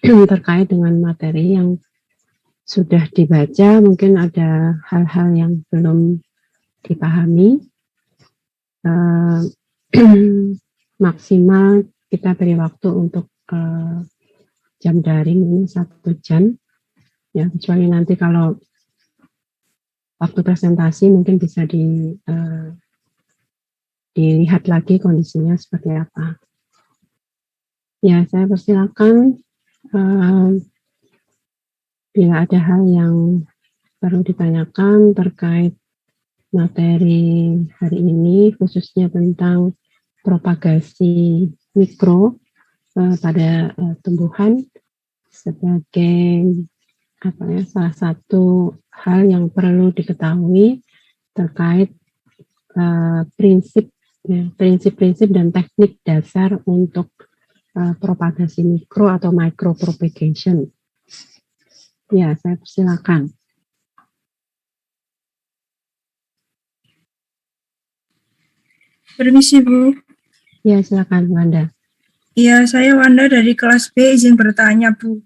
terkait dengan materi yang sudah dibaca, mungkin ada hal-hal yang belum dipahami. Maksimal kita beri waktu untuk jam daring ini 1 jam, ya, kecuali nanti kalau waktu presentasi mungkin bisa dilihat lagi kondisinya seperti apa. Ya, saya persilakan bila ada hal yang perlu ditanyakan terkait materi hari ini, khususnya tentang propagasi mikro pada tumbuhan sebagai salah satu hal yang perlu diketahui terkait prinsip-prinsip dan teknik dasar untuk propagasi mikro atau micro propagation. Ya, saya persilakan. Permisi, Bu. Ya, silakan, Wanda. Iya, saya Wanda dari kelas B, izin bertanya, Bu.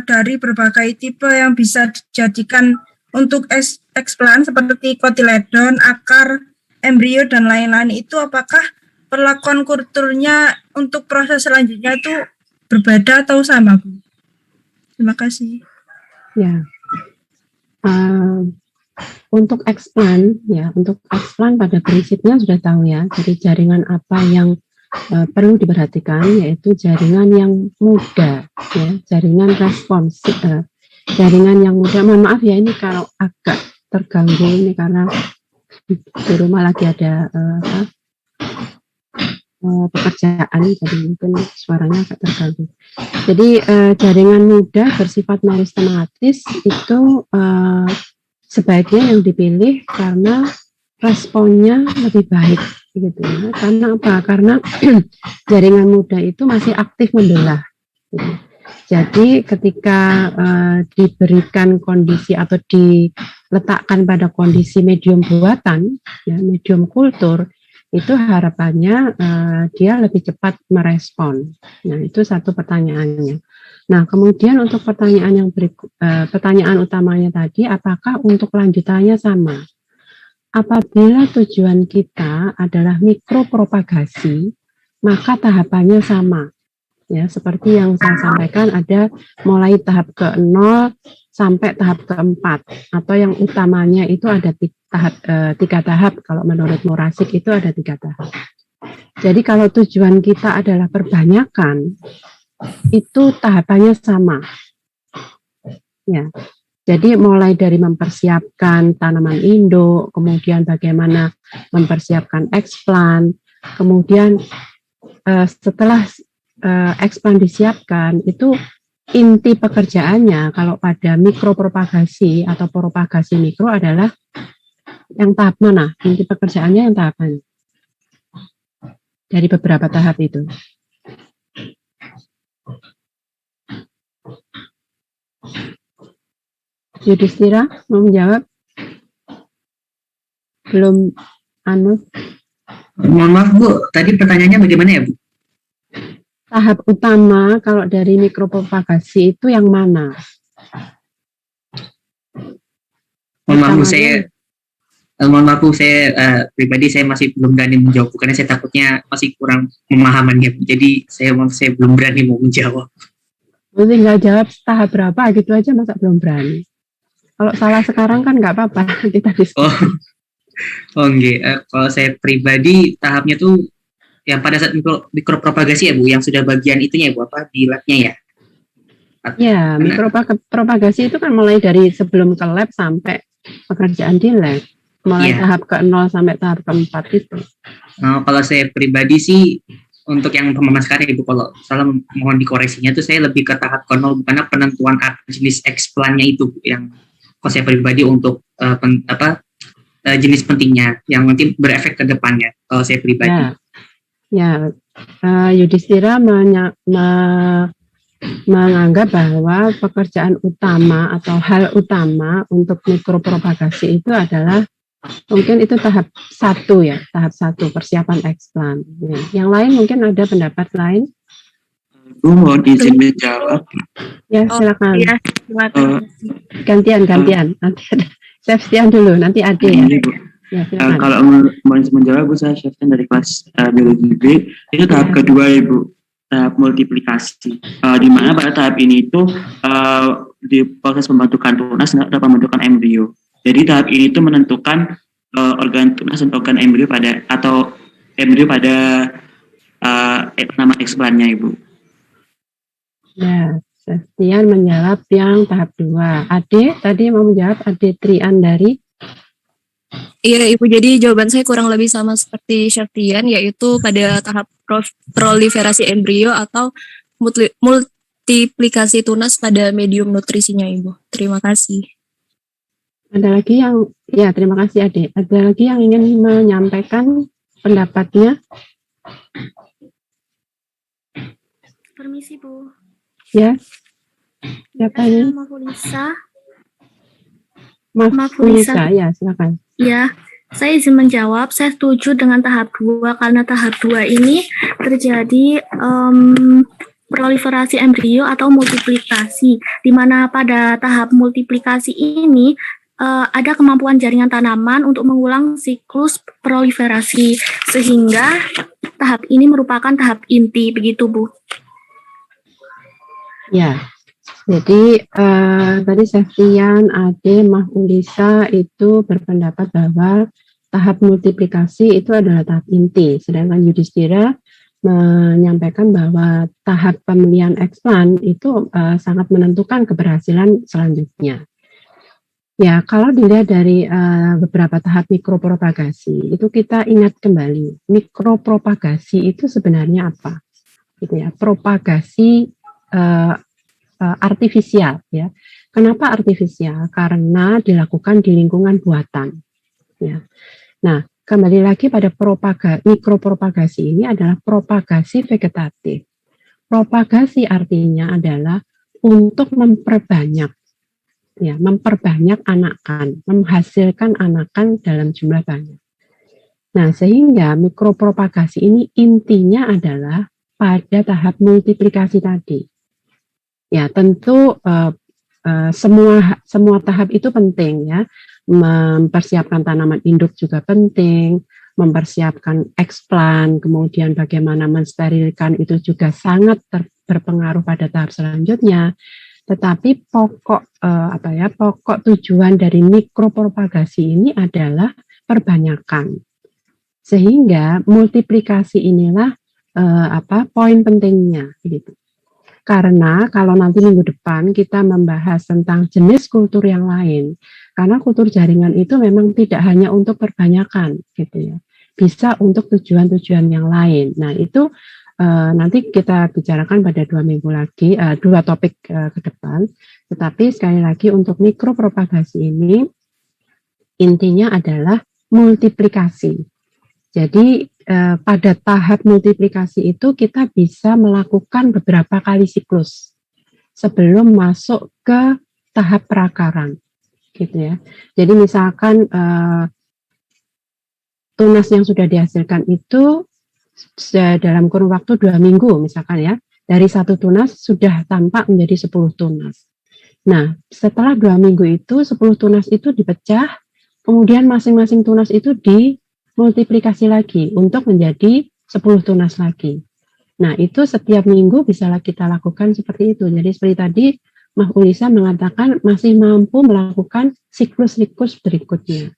Dari berbagai tipe yang bisa dijadikan untuk eksplan seperti kotiledon, akar, embrio, dan lain-lain itu, apakah perlakuan kulturnya untuk proses selanjutnya itu berbeda atau sama, Bu? Terima kasih. Ya, untuk eksplan, pada prinsipnya sudah tahu ya. Jadi jaringan apa yang perlu diperhatikan yaitu jaringan yang muda, ya, jaringan responsif, jaringan yang muda. Mohon maaf ya, ini kalau agak terganggu ini karena di rumah lagi ada pekerjaan, jadi mungkin suaranya agak terganggu. Jadi jaringan muda bersifat meristematis itu sebaiknya yang dipilih karena responnya lebih baik, gitu ya. Karena apa? Karena jaringan muda itu masih aktif membelah. Gitu. Jadi ketika diberikan kondisi atau diletakkan pada kondisi medium buatan, ya, medium kultur, itu harapannya dia lebih cepat merespon. Nah, itu satu pertanyaannya. Nah, kemudian untuk pertanyaan yang pertanyaan utamanya tadi, apakah untuk lanjutannya sama? Apabila tujuan kita adalah mikropropagasi, maka tahapannya sama. Ya, seperti yang saya sampaikan, ada mulai tahap ke-0 sampai tahap ke-4, atau yang utamanya itu ada 3 tahap. Kalau menurut Morasik itu ada 3 tahap. Jadi kalau tujuan kita adalah perbanyakan, itu tahapannya sama. Ya. Jadi mulai dari mempersiapkan tanaman induk, kemudian bagaimana mempersiapkan eksplan, kemudian setelah eksplan disiapkan, itu inti pekerjaannya kalau pada mikropropagasi atau propagasi mikro adalah yang tahap mana? Inti pekerjaannya yang tahap mana? Dari beberapa tahap itu. Yudhistira mau menjawab? Belum Mohon maaf, Bu, tadi pertanyaannya bagaimana ya, Bu? Tahap utama kalau dari mikropropagasi itu yang mana? Mohon maaf, Bu, saya pribadi saya masih belum berani menjawab, karena saya takutnya masih kurang pemahamannya. Jadi saya belum berani mau menjawab. Tinggal jawab tahap berapa gitu aja, masa belum berani? Kalau salah sekarang kan nggak apa-apa, kita diskusi. Enggak. Kalau saya pribadi tahapnya tuh yang pada saat mikropropagasi ya, Bu, yang sudah bagian itunya ya, Bu, apa di labnya ya? Ya, mikropropagasi itu kan mulai dari sebelum ke lab sampai pekerjaan di lab. Mulai tahap ke-0 sampai tahap ke-4 itu. Kalau saya pribadi sih, untuk yang pemahaman sekarang Ibu, kalau salah mohon dikoreksinya tuh saya lebih ke tahap ke-0, karena penentuan jenis eksplannya itu yang kalau saya pribadi untuk jenis pentingnya yang nanti berefek ke depannya kalau saya pribadi. Yudhistira menganggap bahwa pekerjaan utama atau hal utama untuk mikropropagasi itu adalah mungkin itu tahap 1 ya, tahap 1 persiapan eksplan. Ya. Yang lain mungkin ada pendapat lain? Bu, mohon izin menjawab. Ya, silakan. Iya, terima kasih. Gantian. Nanti ada Septian dulu, nanti Ade ya. Ini, Bu. Ya, silakan. Kalau mau menjawab, Bu, saya Septian dari kelas biologi B. Itu tahap Ya. kedua, Ibu. Tahap multiplikasi. Di mana pada tahap ini itu di proses pembentukan tunas atau pembentukan embrio. Jadi tahap ini itu menentukan organ tunas dan organ embrio pada nama eksplannya, Ibu. Ya, Septian menjawab yang tahap 2. Ade tadi mau menjawab, Ade Trian dari. Iya Ibu, jadi jawaban saya kurang lebih sama seperti Syaftian, yaitu pada tahap proliferasi embrio atau multiplikasi tunas pada medium nutrisinya Ibu. Terima kasih. Ada lagi yang, ya terima kasih Ade. Ada lagi yang ingin menyampaikan pendapatnya? Permisi Bu. Ya, siapa ini? Mafulisa. Mafulisa, ya silakan. Ya, saya izin menjawab. Saya setuju dengan tahap 2 karena tahap 2 ini terjadi proliferasi embrio atau multiplikasi, di mana pada tahap multiplikasi ini ada kemampuan jaringan tanaman untuk mengulang siklus proliferasi, sehingga tahap ini merupakan tahap inti, begitu Bu. Ya, jadi tadi Septian, Ade, Mafulisa itu berpendapat bahwa tahap multiplikasi itu adalah tahap inti, sedangkan Yudhistira menyampaikan bahwa tahap pemilihan eksplan itu sangat menentukan keberhasilan selanjutnya. Ya, kalau dilihat dari beberapa tahap mikropropagasi, itu kita ingat kembali, mikropropagasi itu sebenarnya apa? Gitu ya, propagasi artifisial ya. Kenapa artifisial? Karena dilakukan di lingkungan buatan. Ya. Nah, kembali lagi pada mikropropagasi ini adalah propagasi vegetatif. Propagasi artinya adalah untuk memperbanyak, ya, memperbanyak anakan, menghasilkan anakan dalam jumlah banyak. Nah, sehingga mikropropagasi ini intinya adalah pada tahap multiplikasi tadi. Ya, tentu semua tahap itu penting ya. Mempersiapkan tanaman induk juga penting, mempersiapkan eksplan, kemudian bagaimana mensterilkan itu juga sangat berpengaruh pada tahap selanjutnya. Tetapi pokok tujuan dari mikropropagasi ini adalah perbanyakan. Sehingga multiplikasi inilah poin pentingnya gitu. Karena kalau nanti minggu depan kita membahas tentang jenis kultur yang lain, karena kultur jaringan itu memang tidak hanya untuk perbanyakan, gitu ya, bisa untuk tujuan-tujuan yang lain. Nah itu nanti kita bicarakan pada 2 minggu lagi, 2 topik ke depan. Tetapi sekali lagi untuk mikropropagasi ini intinya adalah multiplikasi. Jadi pada tahap multiplikasi itu kita bisa melakukan beberapa kali siklus sebelum masuk ke tahap perakaran, gitu ya. Jadi misalkan tunas yang sudah dihasilkan itu dalam kurun waktu 2 minggu misalkan ya, dari 1 tunas sudah tampak menjadi 10 tunas. Nah, setelah 2 minggu itu 10 tunas itu dipecah, kemudian masing-masing tunas itu multiplikasi lagi untuk menjadi 10 tunas lagi. Nah, itu setiap minggu bisa kita lakukan seperti itu. Jadi seperti tadi, Mafulisa mengatakan masih mampu melakukan siklus-siklus berikutnya.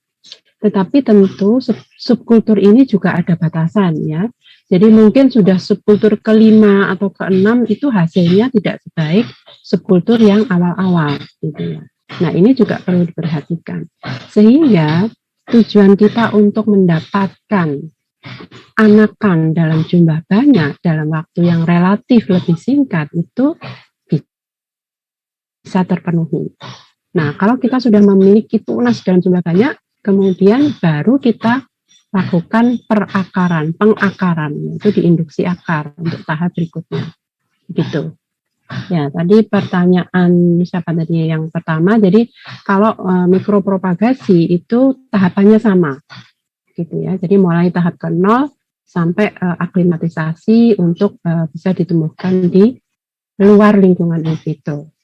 Tetapi tentu subkultur ini juga ada batasan ya. Jadi mungkin sudah subkultur ke-5 atau ke-6 itu hasilnya tidak sebaik subkultur yang awal-awal gitu ya. Nah, ini juga perlu diperhatikan. Sehingga tujuan kita untuk mendapatkan anakan dalam jumlah banyak dalam waktu yang relatif lebih singkat itu bisa terpenuhi. Nah, kalau kita sudah memiliki tunas dalam jumlah banyak, kemudian baru kita lakukan pengakaran, itu diinduksi akar untuk tahap berikutnya. Gitu. Ya, tadi pertanyaan siapa tadi yang pertama, jadi kalau mikropropagasi itu tahapannya sama, gitu ya. Jadi mulai tahap ke-0 sampai aklimatisasi untuk bisa ditumbuhkan di luar lingkungan in vitro.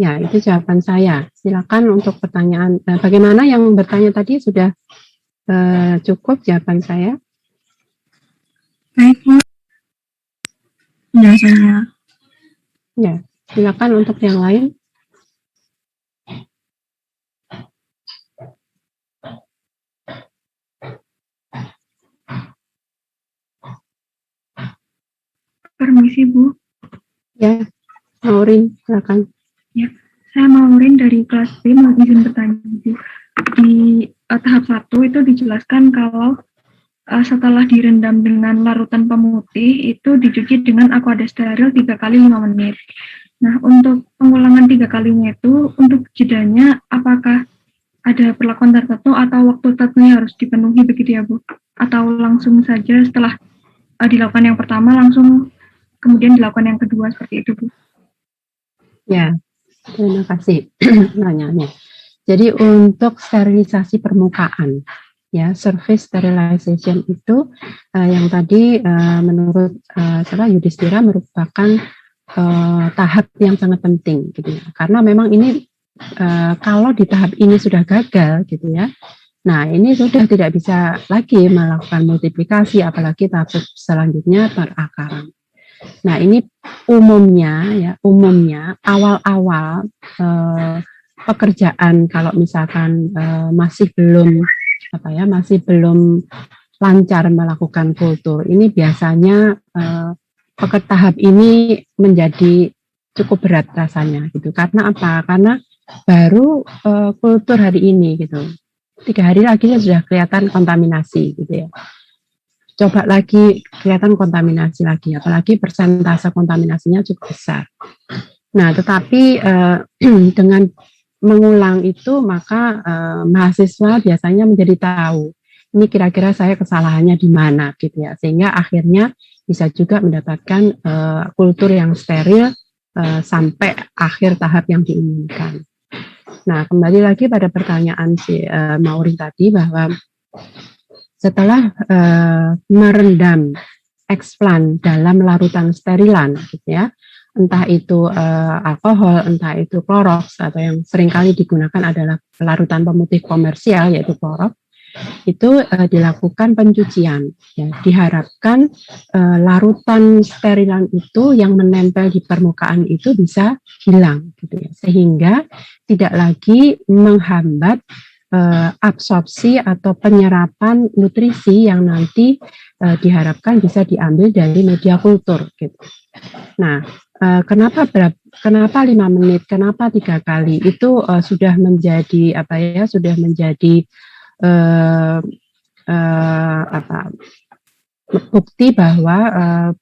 Ya, itu jawaban saya. Silakan untuk pertanyaan. Bagaimana yang bertanya tadi sudah cukup jawaban saya? Baik, Bu. Penjelasannya. Ya, silakan untuk yang lain. Permisi, Bu. Ya, Maureen, silakan. Saya Maureen dari kelas B, mau izin bertanya, Bu. Di tahap 1 itu dijelaskan kalau setelah direndam dengan larutan pemutih, itu dicuci dengan aqua steril 3 kali 5 menit. Nah, untuk pengulangan 3 kalinya itu, untuk jedanya, apakah ada perlakuan tertentu atau waktu tertentu harus dipenuhi begitu ya, Bu? Atau langsung saja setelah dilakukan yang pertama, langsung kemudian dilakukan yang kedua, seperti itu, Bu? Ya, terima kasih pertanyaannya. Jadi untuk sterilisasi permukaan, ya surface sterilization itu yang tadi menurut Yudhistira merupakan tahap yang sangat penting, gitu ya. Karena memang ini kalau di tahap ini sudah gagal, gitu ya. Nah ini sudah tidak bisa lagi melakukan multiplikasi, apalagi tahap selanjutnya perakaran. Nah ini umumnya awal-awal pekerjaan kalau misalkan masih belum lancar melakukan kultur, ini biasanya tahap ini menjadi cukup berat rasanya gitu. Karena apa? Karena baru kultur hari ini gitu. 3 hari lagi sudah kelihatan kontaminasi gitu ya. Coba lagi kelihatan kontaminasi lagi, apalagi persentase kontaminasinya cukup besar. Nah, tetapi dengan mengulang itu maka mahasiswa biasanya menjadi tahu ini kira-kira saya kesalahannya di mana gitu ya, sehingga akhirnya bisa juga mendapatkan kultur yang steril sampai akhir tahap yang diinginkan. Nah, kembali lagi pada pertanyaan si Maureen tadi bahwa setelah merendam eksplan dalam larutan sterilan, gitu ya, entah itu alkohol, entah itu Clorox, atau yang seringkali digunakan adalah larutan pemutih komersial yaitu Clorox, itu dilakukan pencucian. Ya, diharapkan larutan sterilan itu yang menempel di permukaan itu bisa hilang, gitu ya, sehingga tidak lagi menghambat absorpsi atau penyerapan nutrisi yang nanti diharapkan bisa diambil dari media kultur gitu. Nah, kenapa 5 menit, kenapa 3 kali itu sudah menjadi bukti bahwa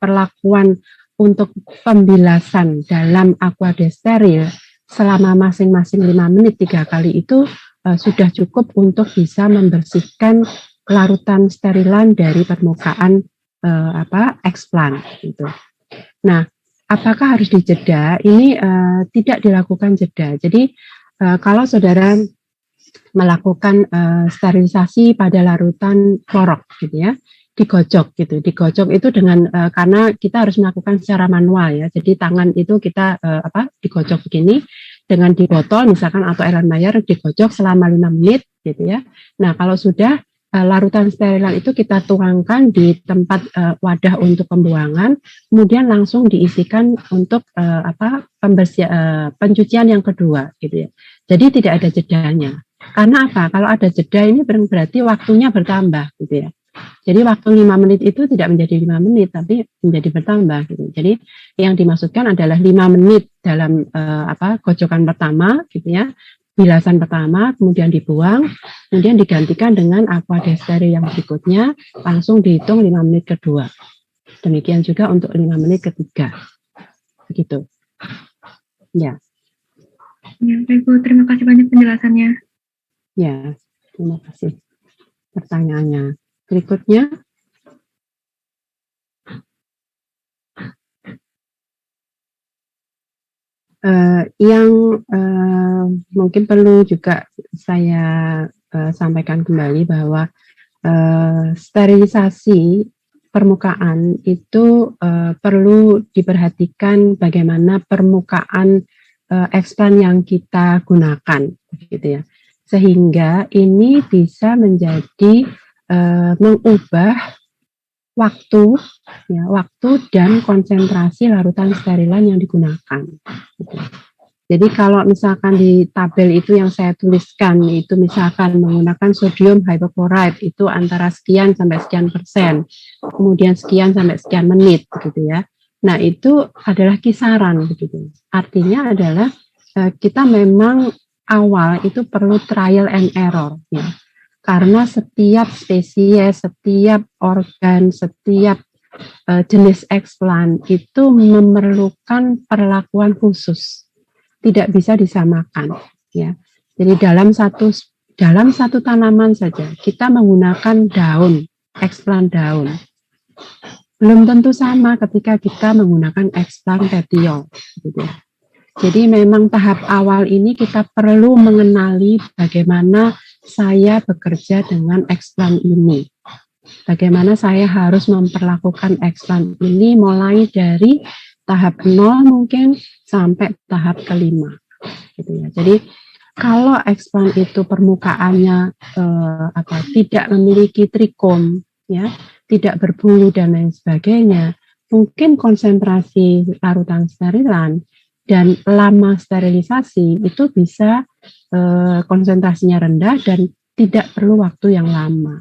perlakuan untuk pembilasan dalam aqua steril selama masing-masing 5 menit 3 kali itu sudah cukup untuk bisa membersihkan larutan sterilan dari permukaan eksplan gitu. Nah, apakah harus dijeda? Ini tidak dilakukan jeda. Jadi kalau saudara melakukan sterilisasi pada larutan Clorox gitu ya, digocok gitu. Digocok itu dengan karena kita harus melakukan secara manual ya. Jadi tangan itu kita digocok begini dengan di botol misalkan atau Erlenmeyer digocok selama 5 menit gitu ya. Nah, kalau sudah larutan sterilan itu kita tuangkan di tempat wadah untuk pembuangan, kemudian langsung diisikan untuk pencucian yang kedua gitu ya. Jadi tidak ada jedanya. Karena apa? Kalau ada jeda ini berarti waktunya bertambah gitu ya. Jadi waktu 5 menit itu tidak menjadi 5 menit tapi menjadi bertambah gitu. Jadi yang dimaksudkan adalah 5 menit dalam gocokan pertama gitu ya. Bilasan pertama kemudian dibuang, kemudian digantikan dengan aqua steril yang berikutnya, langsung dihitung 5 menit kedua. Demikian juga untuk 5 menit ketiga. Begitu. Ya. Ya, baik Bu, terima kasih banyak penjelasannya. Ya, terima kasih pertanyaannya. Berikutnya, yang mungkin perlu juga saya sampaikan kembali bahwa sterilisasi permukaan itu perlu diperhatikan bagaimana permukaan explan yang kita gunakan, gitu ya. Sehingga ini bisa menjadi mengubah waktu dan konsentrasi larutan sterilan yang digunakan. Gitu. Jadi kalau misalkan di tabel itu yang saya tuliskan itu misalkan menggunakan sodium hypochlorite itu antara sekian sampai sekian persen, kemudian sekian sampai sekian menit, begitu ya. Nah itu adalah kisaran, begitu. Artinya adalah kita memang awal itu perlu trial and error, ya. Karena setiap spesies, setiap organ, setiap jenis explan itu memerlukan perlakuan khusus. Tidak bisa disamakan, ya. Jadi dalam satu tanaman saja kita menggunakan daun, explan daun. Belum tentu sama ketika kita menggunakan explan petiol, gitu. Jadi memang tahap awal ini kita perlu mengenali bagaimana saya bekerja dengan explan ini. Bagaimana saya harus memperlakukan explan ini mulai dari tahap 0 mungkin sampai tahap kelima, gitu ya. Jadi kalau explan itu permukaannya tidak memiliki trikom, ya, tidak berbulu dan lain sebagainya, mungkin konsentrasi larutan sterilan dan lama sterilisasi itu bisa konsentrasinya rendah dan tidak perlu waktu yang lama,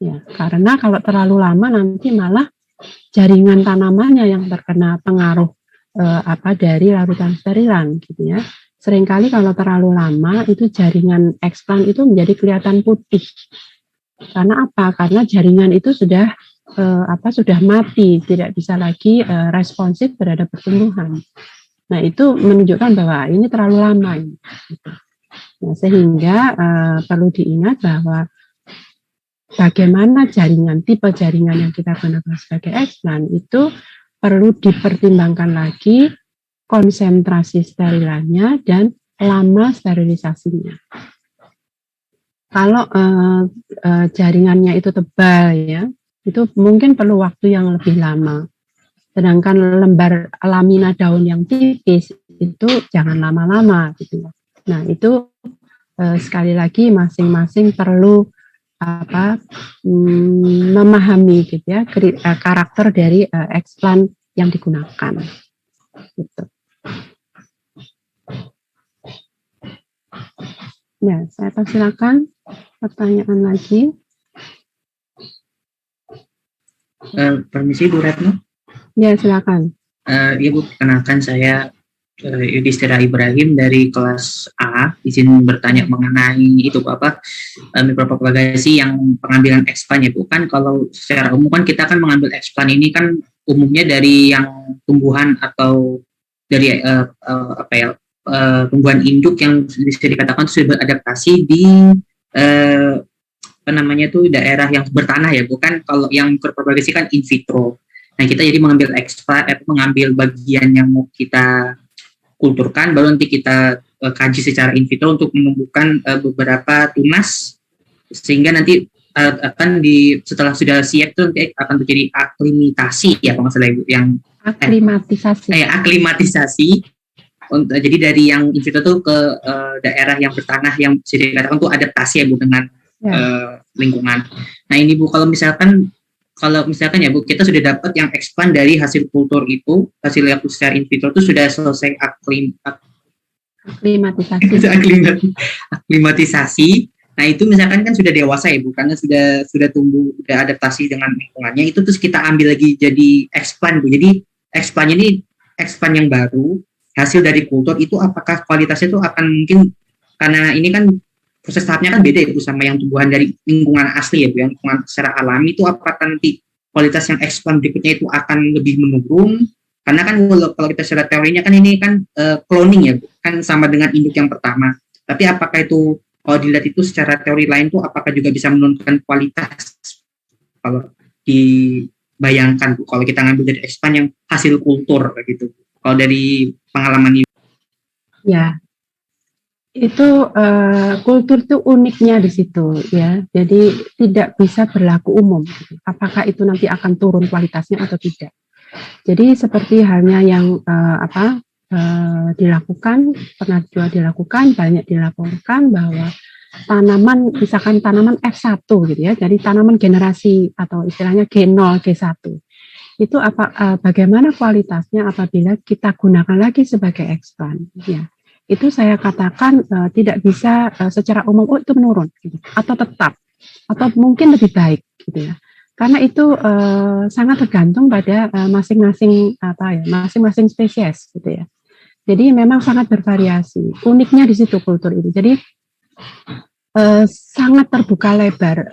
ya. Karena kalau terlalu lama nanti malah jaringan tanamannya yang terkena pengaruh dari larutan sterilan, gitu ya. Seringkali kalau terlalu lama itu jaringan explan itu menjadi kelihatan putih. Karena apa? Karena jaringan itu sudah mati, tidak bisa lagi responsif terhadap pertumbuhan. Nah itu menunjukkan bahwa ini terlalu lama. Gitu. Nah, sehingga perlu diingat bahwa bagaimana tipe jaringan yang kita gunakan sebagai explan itu perlu dipertimbangkan lagi konsentrasi sterilannya dan lama sterilisasinya. Kalau jaringannya itu tebal, ya, itu mungkin perlu waktu yang lebih lama. Sedangkan lembar lamina daun yang tipis itu jangan lama-lama, gitu. Nah itu sekali lagi masing-masing perlu memahami, gitu ya, karakter dari explan yang digunakan, gitu. Ya, saya persilakan pertanyaan lagi. Permisi Bu Retno. Ya, silakan. Ya Bu, perkenalkan saya Yudhistira Ibrahim dari kelas A, izin bertanya mengenai itu Bapak, mikropropagasi yang pengambilan explan ya Bu. Kan kalau secara umum kan kita kan mengambil explan ini kan umumnya dari yang tumbuhan atau dari tumbuhan induk yang bisa dikatakan sudah beradaptasi di daerah yang bertanah ya, bukan kalau yang mikropropagasi kan in vitro. Nah kita jadi mengambil mengambil bagian yang mau kita kulturkan, baru nanti kita kaji secara in vitro untuk menumbuhkan beberapa tunas, sehingga nanti akan setelah sudah siap itu nanti akan terjadi aklimatasi ya kalau nggak salah Ibu, yang aklimatisasi. Jadi dari yang in vitro tuh ke daerah yang bertanah yang bisa dikatakan tuh adaptasi ya Bu dengan lingkungan. Nah ini Bu, kalau misalkan ya Bu, kita sudah dapat yang explan dari hasil kultur itu, hasil yang secara in vitro itu sudah selesai aklimatisasi. Nah itu misalkan kan sudah dewasa ya Bu, karena sudah tumbuh, sudah adaptasi dengan lingkungannya, itu terus kita ambil lagi jadi explan Bu. Jadi explannya ini explan yang baru, hasil dari kultur itu apakah kualitasnya itu akan mungkin, karena ini kan proses tahapnya kan beda ya Bu sama yang tumbuhan dari lingkungan asli ya Bu, yang lingkungan secara alami itu apakah nanti kualitas yang explan berikutnya itu akan lebih menurun, karena kan kalau kita secara teorinya kan ini kan cloning ya Bu, kan sama dengan induk yang pertama, tapi apakah itu kalau dilihat itu secara teori lain tuh apakah juga bisa menurunkan kualitas kalau dibayangkan Bu, kalau kita ngambil dari explan yang hasil kultur gitu, kalau dari pengalaman ini? Ya, Itu kultur itu uniknya di situ ya. Jadi tidak bisa berlaku umum. Apakah itu nanti akan turun kualitasnya atau tidak. Jadi seperti halnya yang dilakukan, pernah juga dilakukan, banyak dilakukan bahwa tanaman, misalkan tanaman F1 gitu ya, jadi tanaman generasi atau istilahnya G0, G1. Itu bagaimana kualitasnya apabila kita gunakan lagi sebagai explant ya. Itu saya katakan tidak bisa secara umum itu menurun gitu, atau tetap atau mungkin lebih baik gitu ya. Karena itu sangat tergantung pada masing-masing masing-masing spesies gitu ya. Jadi memang sangat bervariasi. Uniknya di situ kultur ini. Jadi sangat terbuka lebar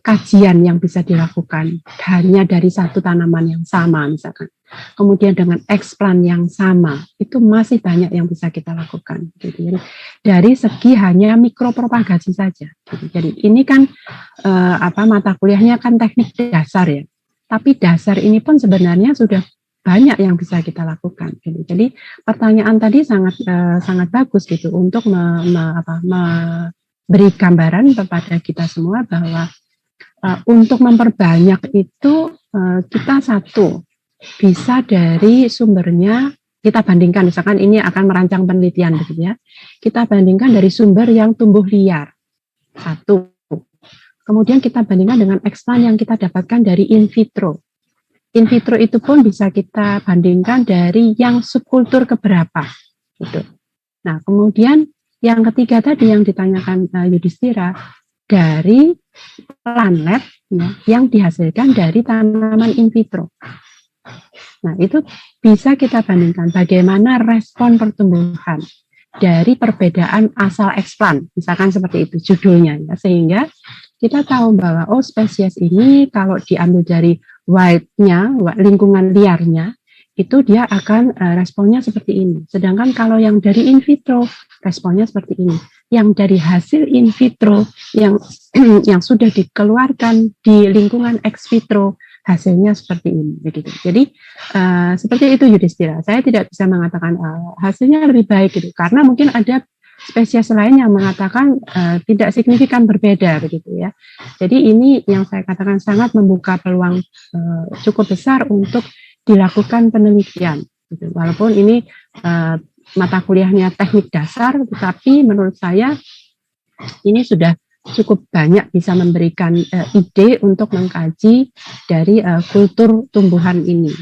kajian yang bisa dilakukan hanya dari satu tanaman yang sama misalkan. Kemudian dengan explant yang sama, itu masih banyak yang bisa kita lakukan. Jadi dari segi hanya mikropropagasi saja. Jadi ini kan mata kuliahnya kan teknik dasar ya. Tapi dasar ini pun sebenarnya sudah banyak yang bisa kita lakukan. Jadi pertanyaan tadi sangat bagus gitu untuk memberi gambaran kepada kita semua bahwa untuk memperbanyak itu kita satu bisa dari sumbernya kita bandingkan, misalkan ini akan merancang penelitian begitu ya, kita bandingkan dari sumber yang tumbuh liar satu, kemudian kita bandingkan dengan explant yang kita dapatkan dari in vitro. In vitro itu pun bisa kita bandingkan dari yang subkultur keberapa gitu. Nah kemudian yang ketiga tadi yang ditanyakan Yudhistira, dari plant lab ya, yang dihasilkan dari tanaman in vitro. Nah, itu bisa kita bandingkan bagaimana respon pertumbuhan dari perbedaan asal explant, misalkan seperti itu judulnya ya, sehingga kita tahu bahwa spesies ini kalau diambil dari wild-nya, lingkungan liarnya, itu dia akan responnya seperti ini. Sedangkan kalau yang dari in vitro responnya seperti ini. Yang dari hasil in vitro yang sudah dikeluarkan di lingkungan ex vitro hasilnya seperti ini begitu. Jadi seperti itu Yudhistira. Saya tidak bisa mengatakan hasilnya lebih baik gitu karena mungkin ada spesies lain yang mengatakan tidak signifikan berbeda begitu ya. Jadi ini yang saya katakan sangat membuka peluang cukup besar untuk dilakukan penelitian gitu. Walaupun ini mata kuliahnya teknik dasar, tetapi menurut saya ini sudah cukup banyak bisa memberikan ide untuk mengkaji dari kultur tumbuhan ini.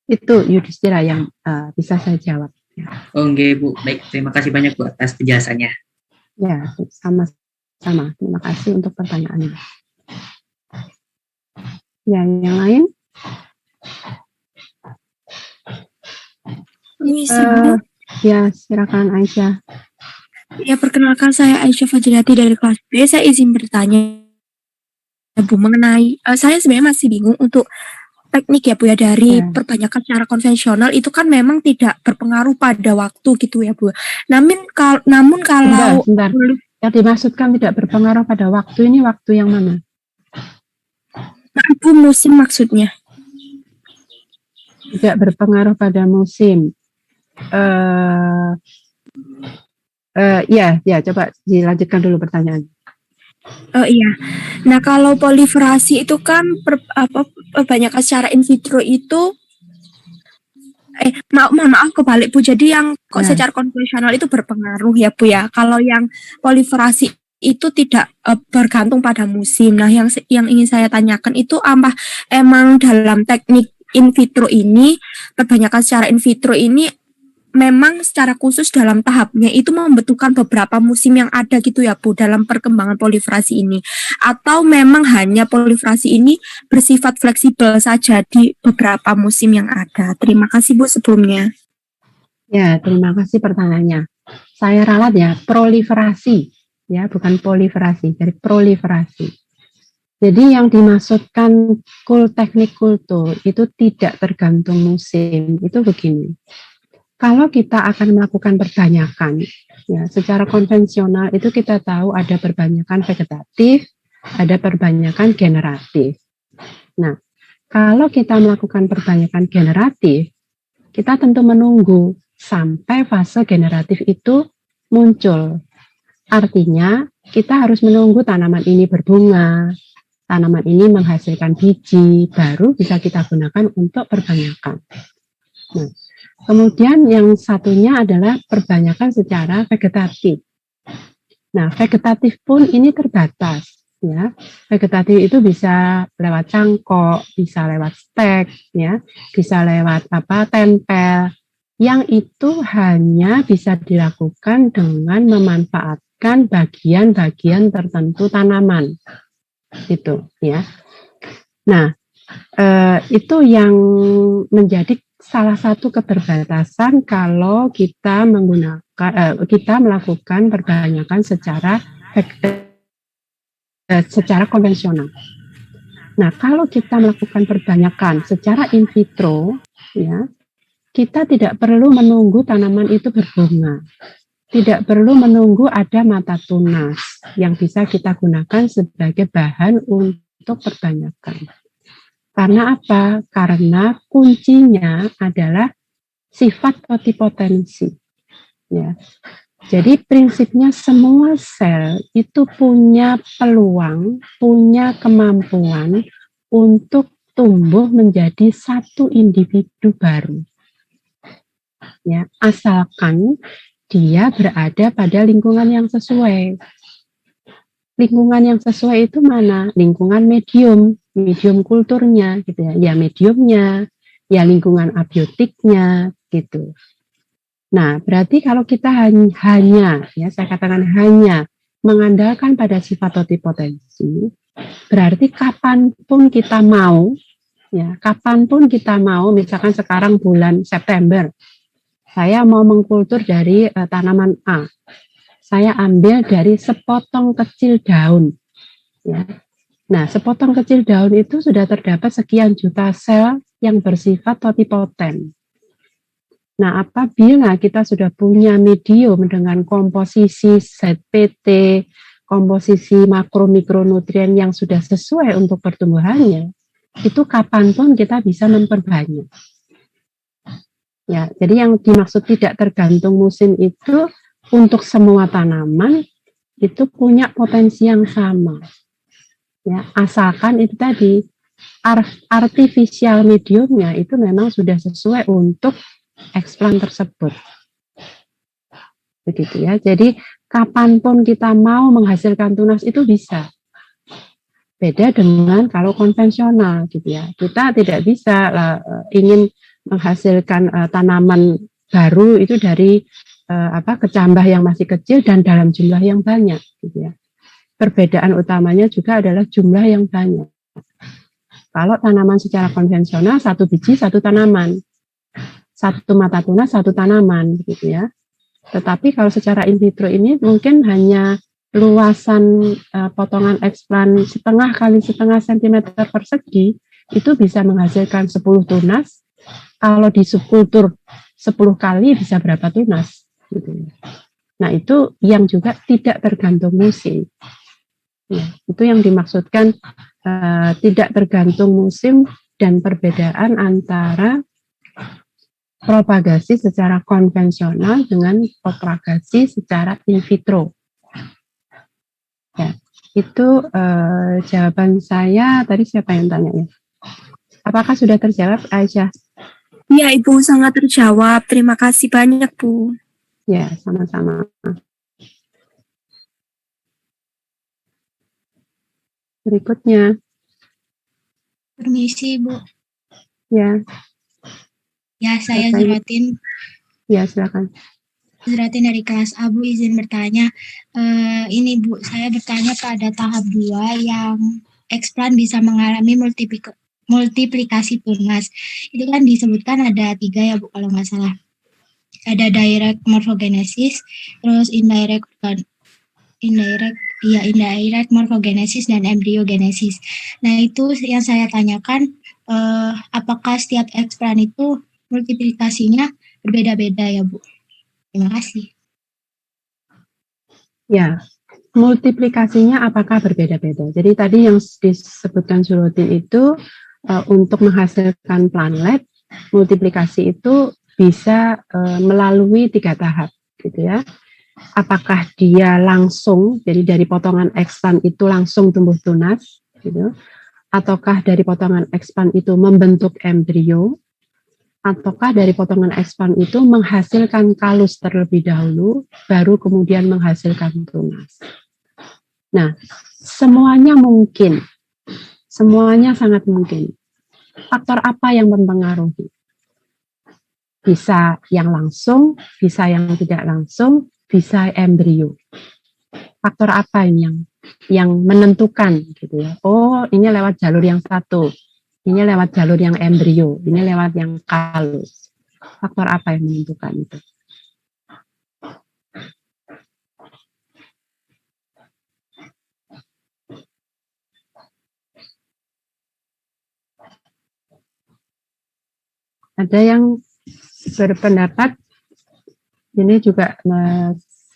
Itu Yudhistira yang bisa saya jawab. Oke Bu, baik, terima kasih banyak Bu atas penjelasannya. Ya, sama-sama. Terima kasih untuk pertanyaannya. Ya, yang lain? Ya, silakan Aisyah. Ya, perkenalkan saya Aisyah Fajriati dari kelas B. Saya izin bertanya, Bu, mengenai, saya sebenarnya masih bingung untuk teknik ya Bu ya, dari perbanyakan secara konvensional itu kan memang tidak berpengaruh pada waktu gitu ya Bu. Namun kalau Sebentar. Yang dimaksudkan tidak berpengaruh pada waktu ini waktu yang mana? Bu, musim maksudnya. Tidak berpengaruh pada musim. Ya, coba dilanjutkan dulu pertanyaan. Iya. Nah, kalau proliferasi itu kan perbanyakan secara in vitro itu maaf kebalik Bu. Jadi yang secara konvensional itu berpengaruh ya Bu ya. Kalau yang proliferasi itu tidak bergantung pada musim. Nah, yang ingin saya tanyakan itu emang dalam teknik in vitro ini, perbanyakan secara in vitro ini memang secara khusus dalam tahapnya itu membutuhkan beberapa musim yang ada gitu ya Bu dalam perkembangan proliferasi ini, atau memang hanya proliferasi ini bersifat fleksibel saja di beberapa musim yang ada. Terima kasih Bu sebelumnya. Ya, terima kasih pertanyaannya. Saya ralat ya, proliferasi ya, bukan proliferasi, jadi proliferasi. Jadi yang dimaksudkan teknik kultur itu tidak tergantung musim, itu begini. Kalau kita akan melakukan perbanyakan, ya secara konvensional itu kita tahu ada perbanyakan vegetatif, ada perbanyakan generatif. Nah, kalau kita melakukan perbanyakan generatif, kita tentu menunggu sampai fase generatif itu muncul. Artinya kita harus menunggu tanaman ini berbunga, tanaman ini menghasilkan biji, baru bisa kita gunakan untuk perbanyakan. Nah, kemudian yang satunya adalah perbanyakan secara vegetatif. Nah, vegetatif pun ini terbatas, ya. Vegetatif itu bisa lewat cangkok, bisa lewat stek, ya, bisa lewat tempel. Yang itu hanya bisa dilakukan dengan memanfaatkan bagian-bagian tertentu tanaman, gitu, ya. Nah, itu yang menjadi salah satu keterbatasan kalau kita kita melakukan perbanyakan secara konvensional. Nah, kalau kita melakukan perbanyakan secara in vitro, ya, kita tidak perlu menunggu tanaman itu berbunga, tidak perlu menunggu ada mata tunas yang bisa kita gunakan sebagai bahan untuk perbanyakan. Karena apa? Karena kuncinya adalah sifat totipotensi. Ya. Jadi prinsipnya semua sel itu punya peluang, punya kemampuan untuk tumbuh menjadi satu individu baru. Ya, asalkan dia berada pada lingkungan yang sesuai. Lingkungan yang sesuai itu mana? Lingkungan medium kulturnya gitu ya. Ya mediumnya, ya lingkungan abiotiknya gitu. Nah, berarti kalau kita hanya ya saya katakan hanya mengandalkan pada sifat totipotensi, berarti kapanpun kita mau misalkan sekarang bulan September, saya mau mengkultur dari tanaman A. Saya ambil dari sepotong kecil daun. Ya. Nah, sepotong kecil daun itu sudah terdapat sekian juta sel yang bersifat totipoten. Nah, apabila kita sudah punya medium dengan komposisi ZPT, komposisi makro-mikronutrien yang sudah sesuai untuk pertumbuhannya, itu kapanpun kita bisa memperbanyak. Ya, jadi yang dimaksud tidak tergantung musim itu untuk semua tanaman itu punya potensi yang sama. Ya, asalkan itu tadi artificial mediumnya itu memang sudah sesuai untuk eksplan tersebut. Begitu ya. Jadi kapanpun kita mau menghasilkan tunas itu bisa. Beda dengan kalau konvensional gitu ya. Kita tidak bisa ingin menghasilkan tanaman baru itu dari kecambah yang masih kecil dan dalam jumlah yang banyak gitu ya. Perbedaan utamanya juga adalah jumlah yang banyak. Kalau tanaman secara konvensional satu biji satu tanaman, satu mata tunas satu tanaman gitu ya. Tetapi kalau secara in vitro ini mungkin hanya luasan potongan eksplan setengah kali setengah sentimeter persegi itu bisa menghasilkan 10 tunas. Kalau di subkultur 10 kali bisa berapa tunas? Gitu. Nah, itu yang juga tidak tergantung musim. Ya, itu yang dimaksudkan tidak tergantung musim dan perbedaan antara propagasi secara konvensional dengan propagasi secara in vitro. Ya, itu jawaban saya. Tadi siapa yang tanya ya? Apakah sudah terjawab, Aisyah? Ya, Ibu, sangat terjawab. Terima kasih banyak, Bu. Ya, sama-sama. Berikutnya. Permisi, Bu. Ya. Ya, saya Zuratin. Ya, silakan. Zuratin dari kelas A, Bu, izin bertanya. Ini, Bu, saya bertanya pada tahap 2 yang eksplan bisa mengalami multiplikasi tunas. Itu kan disebutkan ada 3 ya, Bu, kalau nggak salah. Ada direct morphogenesis, terus indirect morphogenesis dan embryogenesis. Nah, itu yang saya tanyakan, apakah setiap eksplan itu multiplikasinya berbeda-beda ya, Bu? Terima kasih. Ya, multiplikasinya apakah berbeda-beda? Jadi tadi yang disebutkan Zuratin itu untuk menghasilkan planlet, multiplikasi itu bisa melalui 3 tahap, gitu ya. apakah dia langsung, jadi dari potongan explant itu langsung tumbuh tunas, gitu, ataukah dari potongan explant itu membentuk embrio, ataukah dari potongan explant itu menghasilkan kalus terlebih dahulu, baru kemudian menghasilkan tunas. Nah, semuanya mungkin, semuanya sangat mungkin. Faktor apa yang mempengaruhi? Bisa yang langsung, bisa yang tidak langsung, bisa embrio. Faktor apa ini yang menentukan gitu ya? Oh, ini lewat jalur yang satu, ini lewat jalur yang embrio, ini lewat yang kalus. Faktor apa yang menentukan itu? Ada yang berpendapat ini juga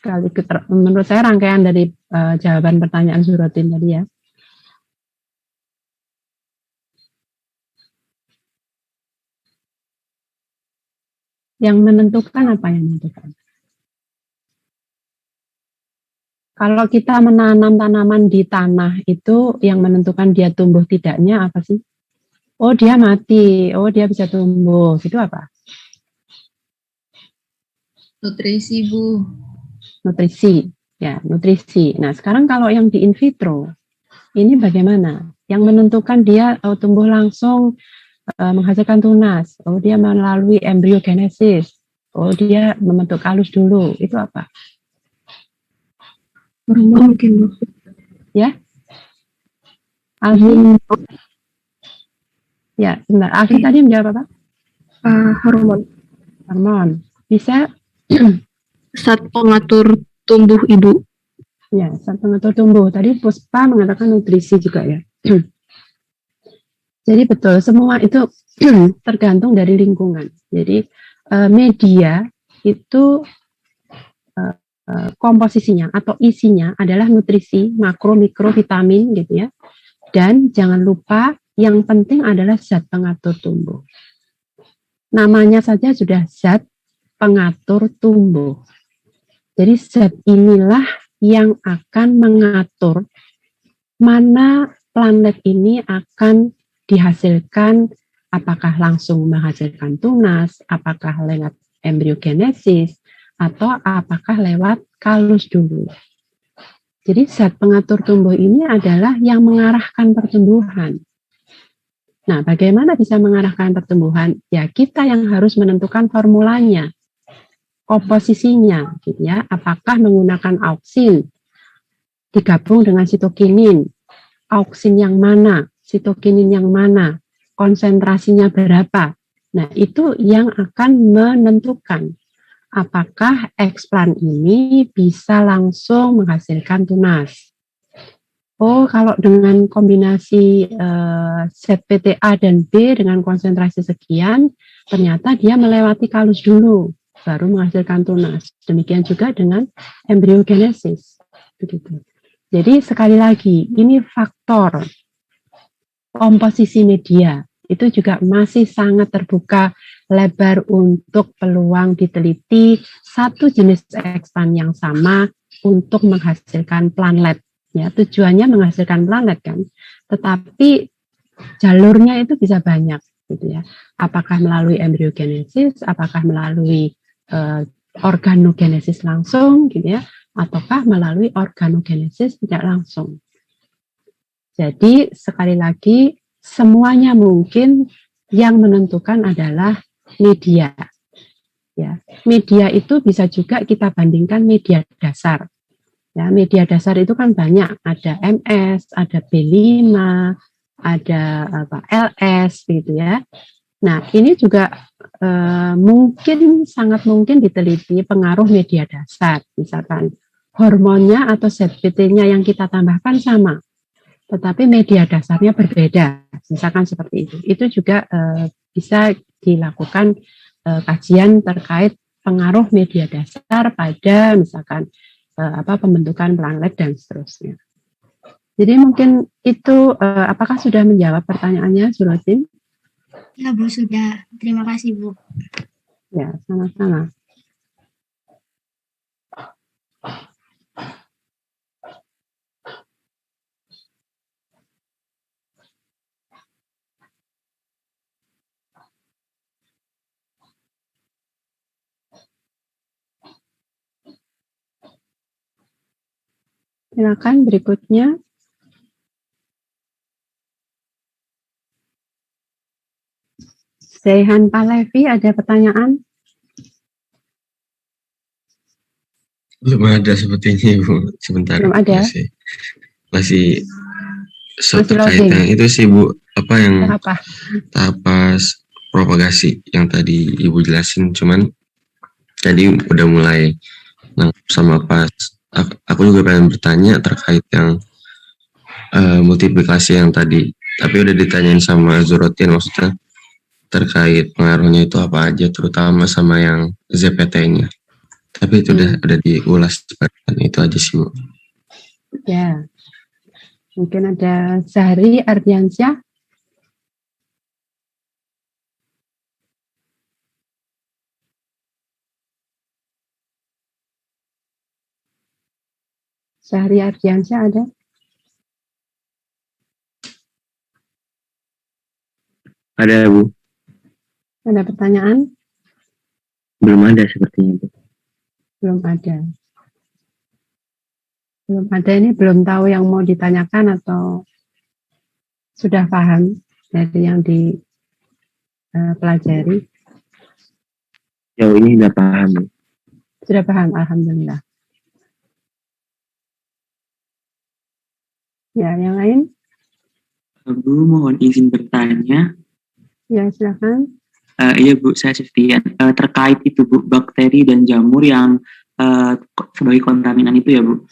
sekaligus menurut saya rangkaian dari jawaban pertanyaan Surotin tadi ya. Yang menentukan apa yang menentukan? Kalau kita menanam tanaman di tanah itu yang menentukan dia tumbuh tidaknya apa sih? Oh dia mati, oh dia bisa tumbuh, itu apa? Nutrisi, Bu. Nutrisi, ya nutrisi. Nah sekarang kalau yang di in vitro, ini bagaimana? Yang menentukan dia tumbuh langsung menghasilkan tunas, oh dia melalui embryogenesis, oh dia membentuk kalus dulu, itu apa? Hormon mungkin, Bu. Ya? Alfi? Ya, sebentar. Alfi tadi menjawab apa? Hormon. Hormon. Bisa? Zat pengatur tumbuh ibu. Ya, zat pengatur tumbuh. Tadi Puspa mengatakan nutrisi juga ya. Jadi betul, semua itu tergantung dari lingkungan. Jadi media itu komposisinya atau isinya adalah nutrisi, makro, mikro, vitamin gitu ya. Dan jangan lupa yang penting adalah zat pengatur tumbuh. Namanya saja sudah zat pengatur tumbuh. Jadi zat inilah yang akan mengatur mana planet ini akan dihasilkan, apakah langsung menghasilkan tunas, apakah lewat embryogenesis, atau apakah lewat kalus dulu. Jadi zat pengatur tumbuh ini adalah yang mengarahkan pertumbuhan. Nah, bagaimana bisa mengarahkan pertumbuhan? Ya, kita yang harus menentukan formulanya, komposisinya, gitu ya. Apakah menggunakan auksin digabung dengan sitokinin, auksin yang mana, sitokinin yang mana, konsentrasinya berapa. Nah, itu yang akan menentukan apakah explant ini bisa langsung menghasilkan tunas. Oh, kalau dengan kombinasi ZPTA dan B dengan konsentrasi sekian, ternyata dia melewati kalus dulu, baru menghasilkan tunas. Demikian juga dengan embryogenesis. Begitu. Jadi sekali lagi, ini faktor komposisi media. Itu juga masih sangat terbuka lebar untuk peluang diteliti satu jenis explant yang sama untuk menghasilkan plantlet. Ya, tujuannya menghasilkan plantlet kan, tetapi jalurnya itu bisa banyak, gitu ya. Apakah melalui embryogenesis, apakah melalui organogenesis langsung, gitu ya, ataukah melalui organogenesis tidak langsung. Jadi sekali lagi semuanya mungkin, yang menentukan adalah media. Ya, media itu bisa juga kita bandingkan media dasar. Ya, media dasar itu kan banyak, ada MS, ada B5, ada LS gitu ya. Nah, ini juga sangat mungkin diteliti pengaruh media dasar. Misalkan hormonnya atau ZPT-nya yang kita tambahkan sama, tetapi media dasarnya berbeda, misalkan seperti itu. Itu juga bisa dilakukan kajian terkait pengaruh media dasar pada misalkan pembentukan plantlet dan seterusnya. Jadi mungkin itu apakah sudah menjawab pertanyaannya, Surotin? Ya Bu, sudah. Terima kasih Bu. Ya, sama-sama. Silakan berikutnya. Zaihan Palevi, ada pertanyaan? Belum ada sepertinya Bu, sebentar. Belum ada? Masih Masih terkait loading. yang itu sih Bu, apa yang Apa? tahap pas propagasi yang tadi Ibu jelasin, cuman tadi udah mulai sama pas aku juga pengen bertanya terkait yang multiplikasi yang tadi, tapi udah ditanyain sama Zorotin, maksudnya terkait pengaruhnya itu apa aja, terutama sama yang ZPT-nya. Tapi itu udah diulas, itu aja sih Bu. Ya, mungkin ada Zahri Ardiansyah. Zahri Ardiansyah ada? Ada Bu. Ada pertanyaan? Belum ada sepertinya Bu. Belum ada. Belum ada, ini belum tahu yang mau ditanyakan atau sudah paham dari yang dipelajari? Jauh ini sudah paham Bu. Sudah paham, alhamdulillah. Ya, yang lain? Bu, mohon izin bertanya. Ya, silakan. Iya Bu, saya Septian. Terkait itu Bu, bakteri dan jamur yang sebagai kontaminan itu ya Bu.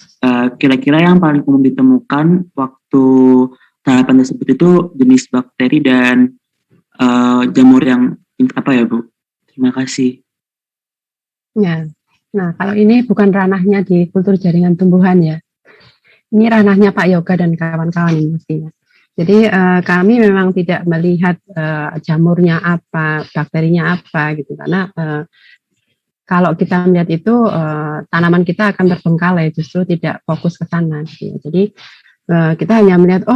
Kira-kira yang paling umum ditemukan waktu tahapan tersebut itu jenis bakteri dan jamur yang apa ya Bu? Terima kasih. Ya, nah kalau ini bukan ranahnya di kultur jaringan tumbuhan ya. Ini ranahnya Pak Yoga dan kawan-kawan ini mestinya. Jadi kami memang tidak melihat jamurnya apa, bakterinya apa gitu, karena kalau kita melihat itu tanaman kita akan terbengkalai, justru tidak fokus ke sana. Gitu. Jadi kita hanya melihat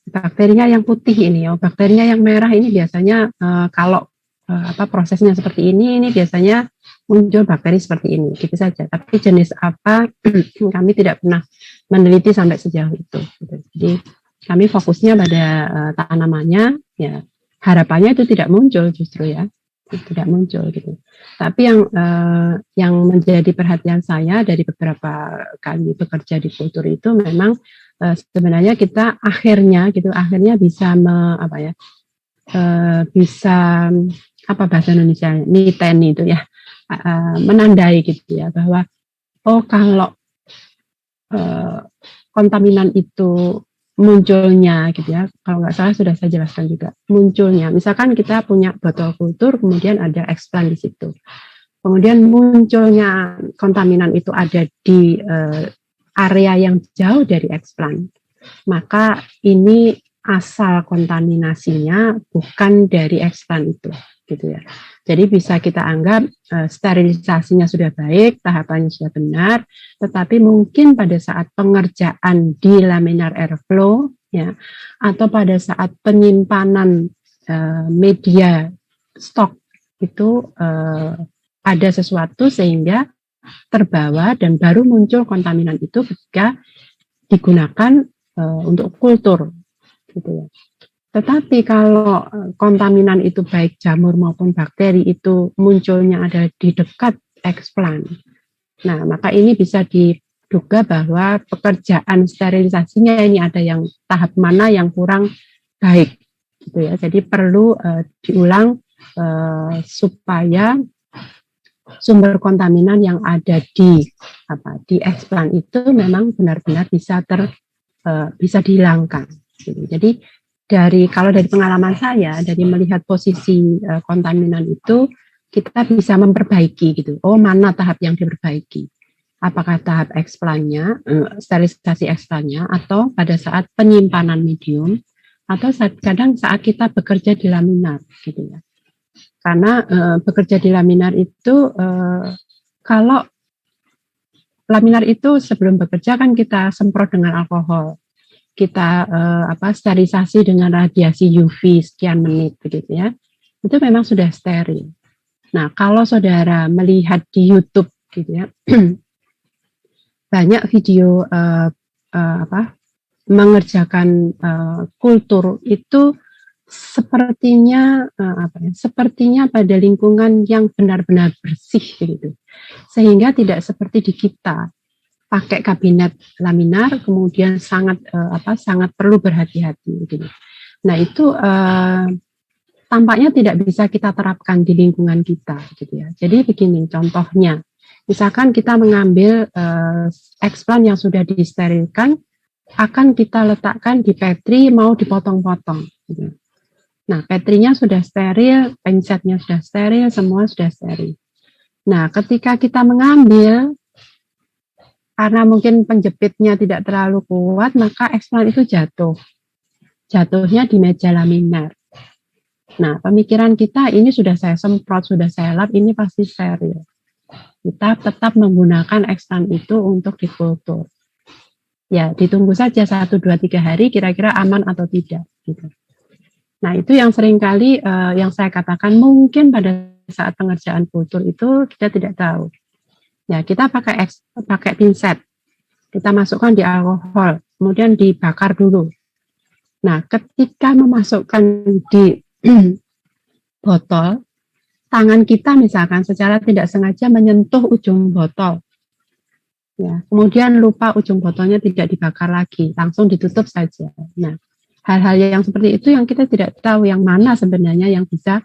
bakterinya yang putih ini, bakterinya yang merah ini biasanya kalau prosesnya seperti ini biasanya muncul bakteri seperti ini, gitu saja. Tapi jenis apa kami tidak pernah meneliti sampai sejauh itu. Gitu. Jadi kami fokusnya pada tanamannya, ya harapannya itu tidak muncul justru ya, tidak muncul gitu. Tapi yang menjadi perhatian saya dari beberapa kali bekerja di kultur itu memang sebenarnya kita akhirnya bisa bisa apa bahasa Indonesia niten itu ya, menandai gitu ya bahwa kalau kontaminan itu munculnya gitu ya, kalau nggak salah sudah saya jelaskan juga, munculnya misalkan kita punya botol kultur kemudian ada eksplan di situ, kemudian munculnya kontaminan itu ada di area yang jauh dari eksplan, maka ini asal kontaminasinya bukan dari eksplan itu gitu ya. Jadi bisa kita anggap sterilisasinya sudah baik, tahapannya sudah benar, tetapi mungkin pada saat pengerjaan di laminar airflow ya, atau pada saat penyimpanan media stok itu ada sesuatu sehingga terbawa dan baru muncul kontaminan itu ketika digunakan untuk kultur gitu ya. Tetapi kalau kontaminan itu baik jamur maupun bakteri itu munculnya ada di dekat eksplan, nah maka ini bisa diduga bahwa pekerjaan sterilisasinya ini ada yang tahap mana yang kurang baik, gitu ya. Jadi perlu diulang supaya sumber kontaminan yang ada di eksplan itu memang benar-benar bisa dihilangkan. Gitu. Jadi kalau dari pengalaman saya, dari melihat posisi kontaminan itu, kita bisa memperbaiki gitu. Mana tahap yang diperbaiki? Apakah tahap eksplannya, sterilisasi eksplannya, atau pada saat penyimpanan medium, atau kadang saat kita bekerja di laminar, gitu ya. Karena bekerja di laminar itu, kalau laminar itu sebelum bekerja kan kita semprot dengan alkohol. Kita sterilisasi dengan radiasi UV sekian menit begitu ya, itu memang sudah steril. Nah kalau saudara melihat di YouTube gitu ya, banyak video mengerjakan kultur itu sepertinya sepertinya pada lingkungan yang benar-benar bersih gitu, sehingga tidak seperti di kita pakai kabinet laminar kemudian sangat perlu berhati-hati gitu. Nah itu tampaknya tidak bisa kita terapkan di lingkungan kita gitu ya. Jadi begini contohnya, misalkan kita mengambil explant yang sudah disterilkan akan kita letakkan di petri mau dipotong-potong gitu. Nah, petrinya sudah steril, pensetnya sudah steril, semua sudah steril. Nah, ketika kita mengambil, karena mungkin penjepitnya tidak terlalu kuat, maka explant itu jatuh. Jatuhnya di meja laminar. Nah, pemikiran kita ini sudah saya semprot, sudah saya lap, ini pasti steril. Kita tetap menggunakan explant itu untuk dikultur. Ya, ditunggu saja 1, 2, 3 hari kira-kira aman atau tidak gitu. Nah, itu yang seringkali yang saya katakan mungkin pada saat pengerjaan kultur itu kita tidak tahu. Ya, kita pakai pinset. Kita masukkan di alkohol, kemudian dibakar dulu. Nah, ketika memasukkan di botol, tangan kita misalkan secara tidak sengaja menyentuh ujung botol. Ya, kemudian lupa ujung botolnya tidak dibakar lagi, langsung ditutup saja. Nah, hal-hal yang seperti itu yang kita tidak tahu yang mana sebenarnya yang bisa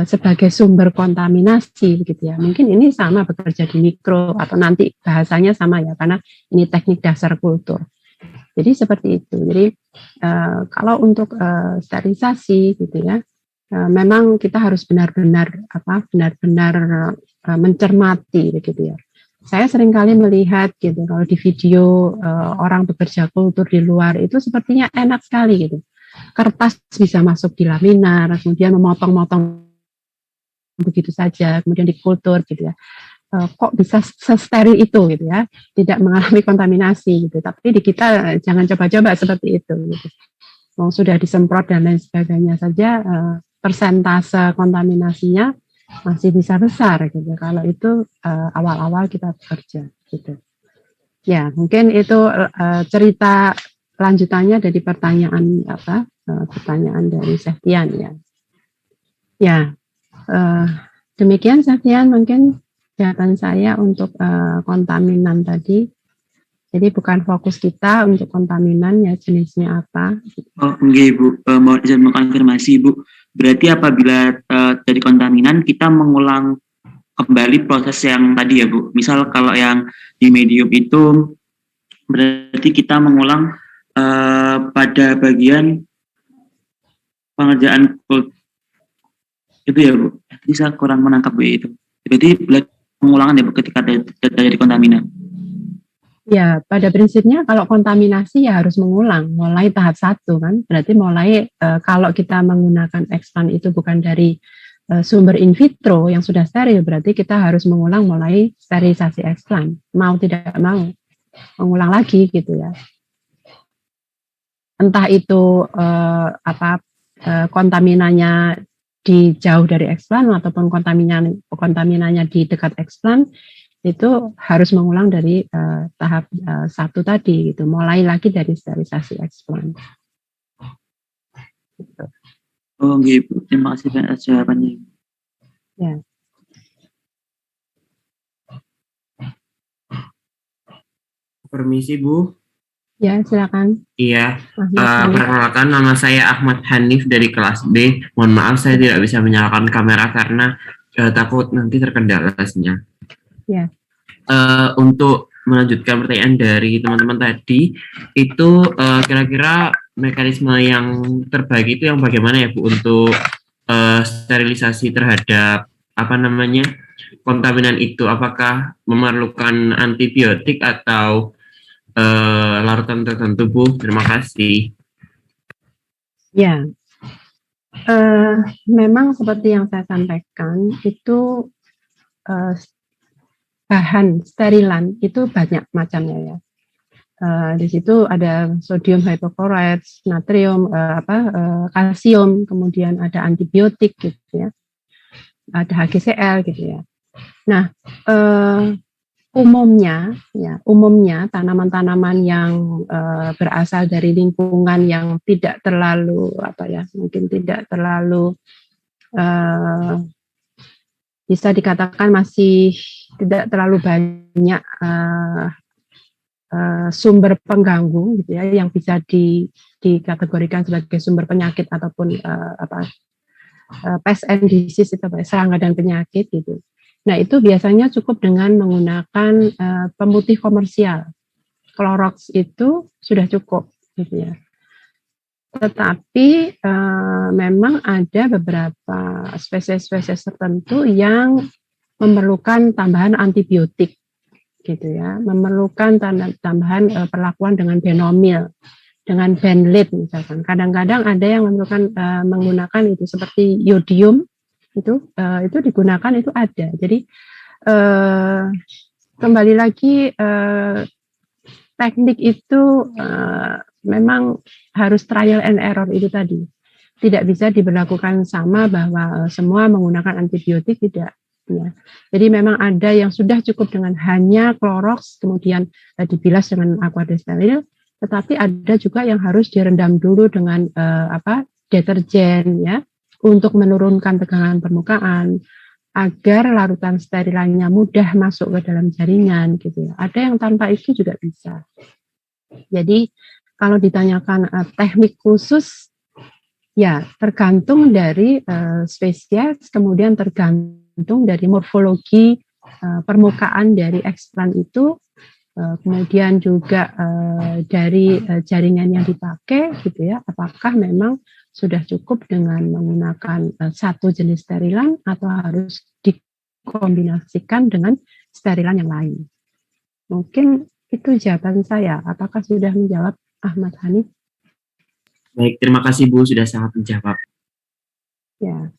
sebagai sumber kontaminasi gitu ya. Mungkin ini sama bekerja di mikro atau nanti bahasanya sama ya karena ini teknik dasar kultur. Jadi seperti itu. Jadi kalau untuk sterilisasi gitu ya, memang kita harus benar-benar mencermati begitu ya. Saya seringkali melihat gitu kalau di video orang bekerja kultur di luar itu sepertinya enak sekali gitu. Kertas bisa masuk di laminar, kemudian memotong-motong begitu saja, kemudian dikultur gitu ya. Kok bisa sesteril itu gitu ya, tidak mengalami kontaminasi gitu. Tapi di kita jangan coba-coba seperti itu gitu. Sudah disemprot dan lain sebagainya saja, persentase kontaminasinya masih bisa besar gitu kalau itu awal-awal kita bekerja gitu. Ya, mungkin itu cerita lanjutannya dari pertanyaan pertanyaan dari Septian ya. Ya, demikian Septian mungkin jawaban saya untuk kontaminan tadi. Jadi bukan fokus kita untuk kontaminan ya jenisnya apa. Oh, enggak Bu, mau izin mengkonfirmasi Bu. Berarti apabila dari kontaminan kita mengulang kembali proses yang tadi ya Bu. Misal kalau yang di medium itu berarti kita mengulang pada bagian pengerjaan itu ya Bu. Jadi saya kurang menangkap Bu itu. Berarti pengulangan ya Bu ketika dari kontaminan. Ya, pada prinsipnya kalau kontaminasi ya harus mengulang, mulai tahap 1 kan, berarti mulai kalau kita menggunakan explant itu bukan dari sumber in vitro yang sudah steril, berarti kita harus mengulang mulai sterilisasi explant, mau tidak mau, mengulang lagi gitu ya. Entah itu kontaminannya di jauh dari explant ataupun kontaminannya di dekat explant, itu harus mengulang dari tahap 1 tadi gitu, mulai lagi dari sterilisasi explant. Gitu. Oh gitu, terima kasih banyak jawabannya. Ya. Permisi Bu. Ya, silakan. Iya, perkenalkan nama saya Ahmad Hanif dari kelas B. Mohon maaf saya tidak bisa menyalakan kamera karena takut nanti terkendala sinyal. Ya. Untuk melanjutkan pertanyaan dari teman-teman tadi, itu kira-kira mekanisme yang terbaik itu yang bagaimana ya Bu untuk sterilisasi terhadap kontaminan itu? Apakah memerlukan antibiotik atau larutan tertentu Bu? Terima kasih. Ya, memang seperti yang saya sampaikan itu bahan sterilan itu banyak macamnya ya. Di situ ada sodium hypochlorite, natrium, kalsium, kemudian ada antibiotik gitu ya, ada HGCl gitu ya. Nah, umumnya tanaman-tanaman yang berasal dari lingkungan yang tidak terlalu mungkin tidak terlalu bisa dikatakan masih tidak terlalu banyak sumber pengganggu gitu ya, yang bisa dikategorikan sebagai sumber penyakit ataupun pest and disease, itu serangga dan penyakit gitu. Nah, itu biasanya cukup dengan menggunakan pemutih komersial. Clorox itu sudah cukup gitu ya. Tetapi memang ada beberapa spesies-spesies tertentu yang memerlukan tambahan antibiotik gitu ya, memerlukan tambahan perlakuan dengan benomil, dengan benlid misalkan. Kadang-kadang ada yang memerlukan menggunakan itu seperti yodium, itu digunakan, itu ada. Jadi kembali lagi teknik itu memang harus trial and error itu tadi. Tidak bisa diberlakukan sama bahwa semua menggunakan antibiotik, tidak. Ya. Jadi memang ada yang sudah cukup dengan hanya Clorox, kemudian dibilas dengan aqua steril, tetapi ada juga yang harus direndam dulu dengan deterjen ya, untuk menurunkan tegangan permukaan agar larutan sterilannya mudah masuk ke dalam jaringan gitu ya. Ada yang tanpa itu juga bisa. Jadi kalau ditanyakan teknik khusus, ya tergantung dari spesies, kemudian tergantung dari morfologi permukaan dari eksplan itu, kemudian juga dari jaringan yang dipakai gitu ya, apakah memang sudah cukup dengan menggunakan satu jenis sterilan atau harus dikombinasikan dengan sterilan yang lain. Mungkin itu jawaban saya. Apakah sudah menjawab, Ahmad Hanif? Baik, terima kasih Bu, sudah sangat menjawab. Ya.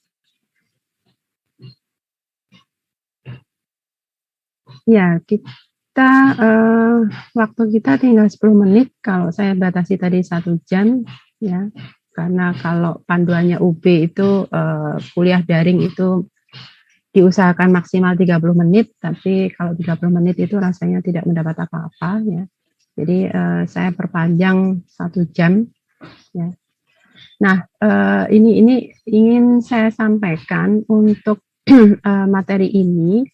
Ya, kita waktu kita tinggal 10 menit. Kalau saya batasi tadi 1 jam, ya, karena kalau panduannya UB itu kuliah daring itu diusahakan maksimal 30 menit, tapi kalau 30 menit itu rasanya tidak mendapat apa-apa ya. Jadi saya perpanjang 1 jam ya. Nah, ini ingin saya sampaikan untuk materi ini.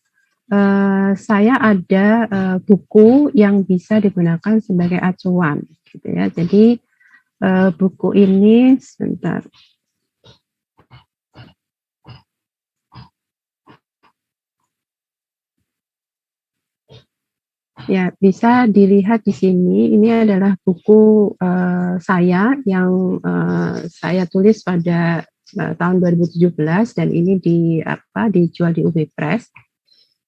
Saya ada buku yang bisa digunakan sebagai acuan gitu ya. Jadi buku ini sebentar. Ya, bisa dilihat di sini. Ini adalah buku saya yang saya tulis pada tahun 2017 dan ini dijual di UB Press.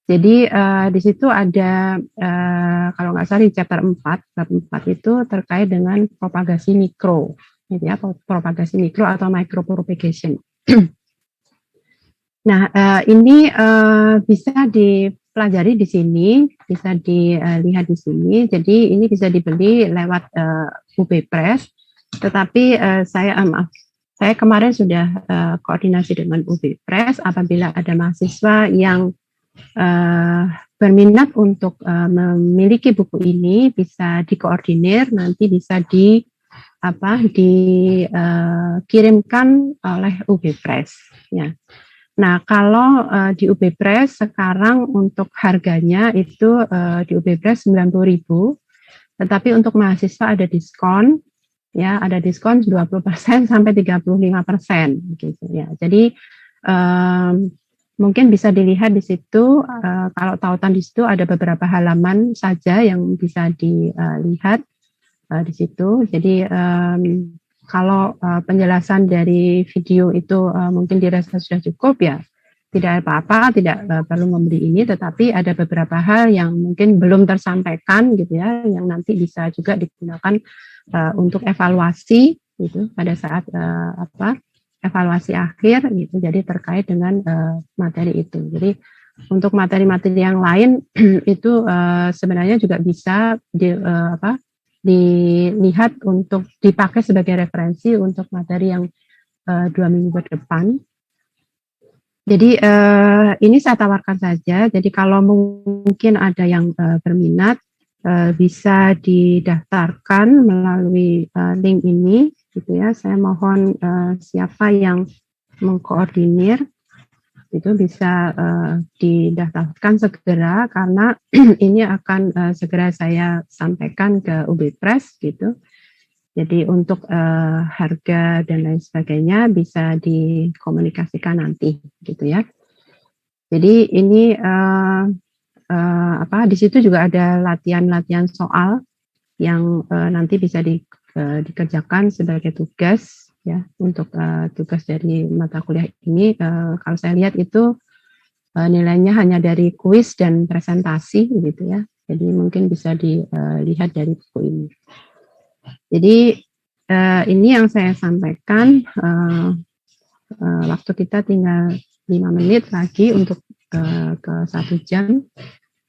Jadi di situ ada kalau nggak salah di chapter 4, bab 4 itu terkait dengan propagasi mikro, gitu ya, propagasi mikro atau micropropagation. Nah, ini bisa dipelajari di sini, bisa dilihat di sini. Jadi ini bisa dibeli lewat UB Press. Tetapi saya kemarin sudah koordinasi dengan UB Press. Apabila ada mahasiswa yang berminat untuk memiliki buku ini, bisa dikoordinir, nanti bisa dikirimkan oleh UB Press. Ya. Nah, kalau di UB Press sekarang untuk harganya itu di UB Press 90.000, tetapi untuk mahasiswa ada diskon, ya, ada diskon 20% sampai 35% gitu ya. Jadi mungkin bisa dilihat di situ, kalau tautan di situ ada beberapa halaman saja yang bisa dilihat di situ. Jadi kalau penjelasan dari video itu mungkin dirasa sudah cukup, ya tidak apa-apa, tidak perlu membeli ini, tetapi ada beberapa hal yang mungkin belum tersampaikan gitu ya, yang nanti bisa juga digunakan untuk evaluasi gitu pada saat evaluasi akhir gitu. Jadi terkait dengan materi itu. Jadi untuk materi-materi yang lain itu sebenarnya juga bisa dilihat untuk dipakai sebagai referensi untuk materi yang 2 minggu ke depan. Jadi ini saya tawarkan saja. Jadi kalau mungkin ada yang berminat, bisa didaftarkan melalui link ini, gitu ya. Saya mohon siapa yang mengkoordinir itu bisa didaftarkan segera, karena ini akan segera saya sampaikan ke UB Press, gitu. Jadi untuk harga dan lain sebagainya bisa dikomunikasikan nanti, gitu ya. Jadi ini di situ juga ada latihan-latihan soal yang nanti bisa dikerjakan sebagai tugas, ya, untuk tugas dari mata kuliah ini. Kalau saya lihat itu nilainya hanya dari kuis dan presentasi, gitu ya. Jadi mungkin bisa dilihat dari buku ini. Jadi ini yang saya sampaikan. Waktu kita tinggal 5 menit lagi untuk ke 1 jam.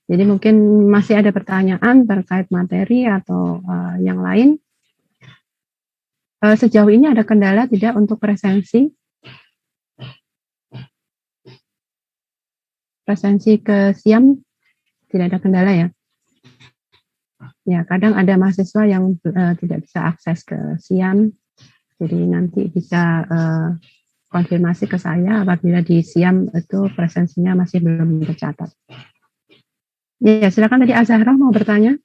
Jadi mungkin masih ada pertanyaan terkait materi atau yang lain. Sejauh ini ada kendala tidak untuk presensi? Presensi ke SIAM tidak ada kendala ya? Ya, kadang ada mahasiswa yang tidak bisa akses ke SIAM, jadi nanti bisa konfirmasi ke saya apabila di SIAM itu presensinya masih belum tercatat. Ya, silakan tadi Azahra mau bertanya.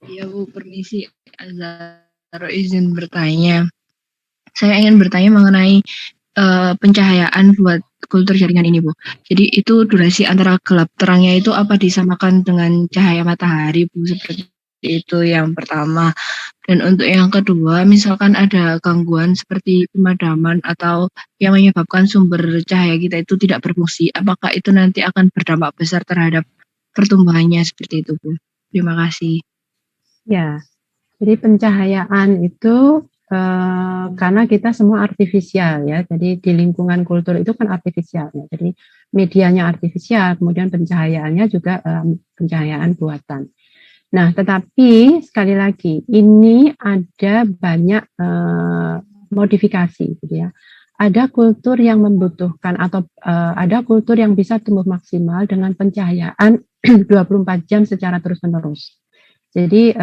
Ya Bu, permisi, Azahra izin bertanya. Saya ingin bertanya mengenai pencahayaan buat kultur jaringan ini, Bu. Jadi itu durasi antara gelap terangnya itu apa disamakan dengan cahaya matahari, Bu? Seperti itu yang pertama. Dan untuk yang kedua, misalkan ada gangguan seperti pemadaman atau yang menyebabkan sumber cahaya kita itu tidak berfungsi, apakah itu nanti akan berdampak besar terhadap pertumbuhannya seperti itu, Bu? Terima kasih. Ya, jadi pencahayaan itu karena kita semua artifisial ya, jadi di lingkungan kultur itu kan artifisial ya, jadi medianya artifisial, kemudian pencahayaannya juga pencahayaan buatan. Nah, tetapi sekali lagi ini ada banyak modifikasi, gitu ya. Ada kultur yang membutuhkan atau ada kultur yang bisa tumbuh maksimal dengan pencahayaan 24 jam secara terus-menerus. Jadi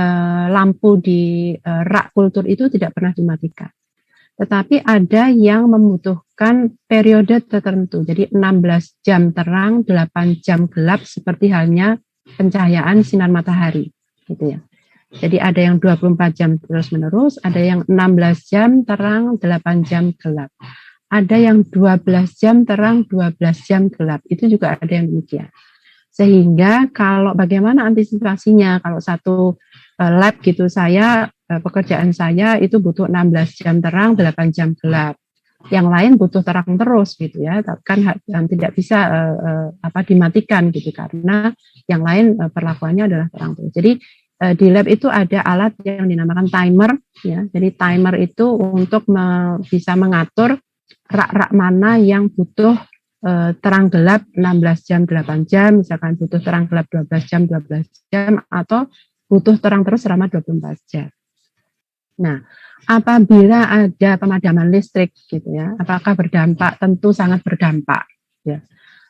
lampu di rak kultur itu tidak pernah dimatikan. Tetapi ada yang membutuhkan periode tertentu. Jadi 16 jam terang, 8 jam gelap seperti halnya pencahayaan sinar matahari, gitu ya. Jadi ada yang 24 jam terus-menerus, ada yang 16 jam terang, 8 jam gelap. Ada yang 12 jam terang, 12 jam gelap. Itu juga ada yang demikian. Sehingga kalau bagaimana antisipasinya, kalau satu lab gitu pekerjaan saya itu butuh 16 jam terang, 8 jam gelap. Yang lain butuh terang terus gitu ya, kan tidak bisa dimatikan gitu karena yang lain perlakuannya adalah terang terus. Jadi di lab itu ada alat yang dinamakan timer ya. Jadi timer itu untuk bisa mengatur rak-rak mana yang butuh terang gelap 16 jam, 8 jam, misalkan butuh terang gelap 12 jam, 12 jam, atau butuh terang terus selama 24 jam. Nah, apabila ada pemadaman listrik gitu ya, apakah berdampak? Tentu sangat berdampak. Ya.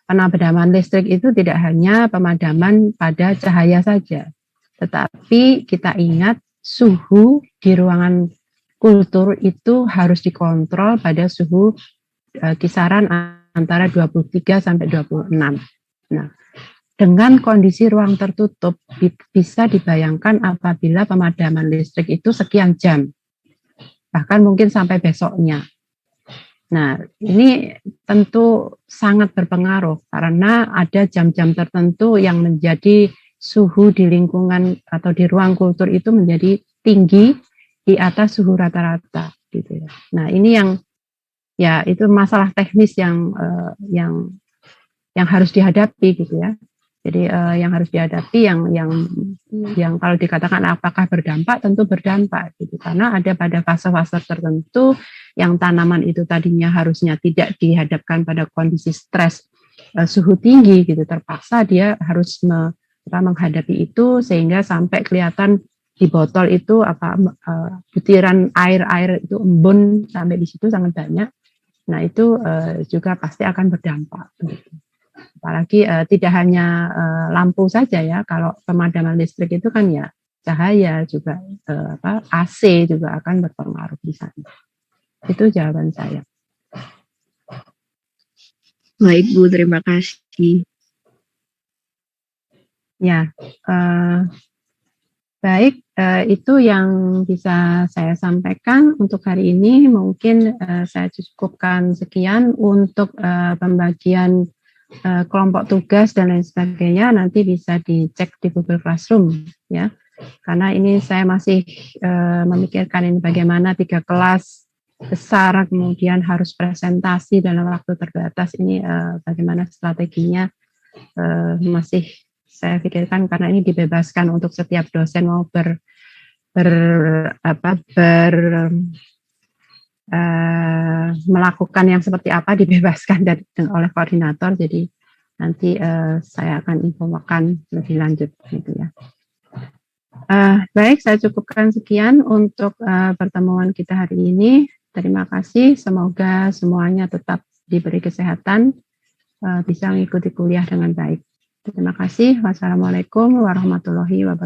Pemadaman listrik itu tidak hanya pemadaman pada cahaya saja, tetapi kita ingat suhu di ruangan kultur itu harus dikontrol pada suhu kisaran antara 23 sampai 26. Nah, dengan kondisi ruang tertutup bisa dibayangkan apabila pemadaman listrik itu sekian jam, bahkan mungkin sampai besoknya. Nah, ini tentu sangat berpengaruh karena ada jam-jam tertentu yang menjadi suhu di lingkungan atau di ruang kultur itu menjadi tinggi di atas suhu rata-rata, gitu ya. Nah, ini yang ya itu masalah teknis yang harus dihadapi gitu ya. Jadi yang harus dihadapi yang kalau dikatakan apakah berdampak, tentu berdampak gitu karena ada pada fase-fase tertentu yang tanaman itu tadinya harusnya tidak dihadapkan pada kondisi stres suhu tinggi gitu, terpaksa dia harus menghadapi itu sehingga sampai kelihatan di botol itu butiran air itu embun sampai di situ sangat banyak. Nah, itu juga pasti akan berdampak. Apalagi tidak hanya lampu saja ya, kalau pemadaman listrik itu kan ya cahaya juga, AC juga akan berpengaruh di sana. Itu jawaban saya. Baik Bu, terima kasih. Ya, baik, itu yang bisa saya sampaikan untuk hari ini. Mungkin saya cukupkan sekian untuk pembagian kelompok tugas dan lain sebagainya. Nanti bisa dicek di Google Classroom, ya. Karena ini saya masih memikirkan ini bagaimana 3 kelas besar, kemudian harus presentasi dalam waktu terbatas. Ini bagaimana strateginya masih saya pikirkan, karena ini dibebaskan untuk setiap dosen mau melakukan yang seperti apa, dibebaskan oleh koordinator. Jadi nanti saya akan infokan lebih lanjut gitu ya. Baik, saya cukupkan sekian untuk pertemuan kita hari ini. Terima kasih, semoga semuanya tetap diberi kesehatan, bisa mengikuti kuliah dengan baik. Terima kasih. Wassalamualaikum warahmatullahi wabarakatuh.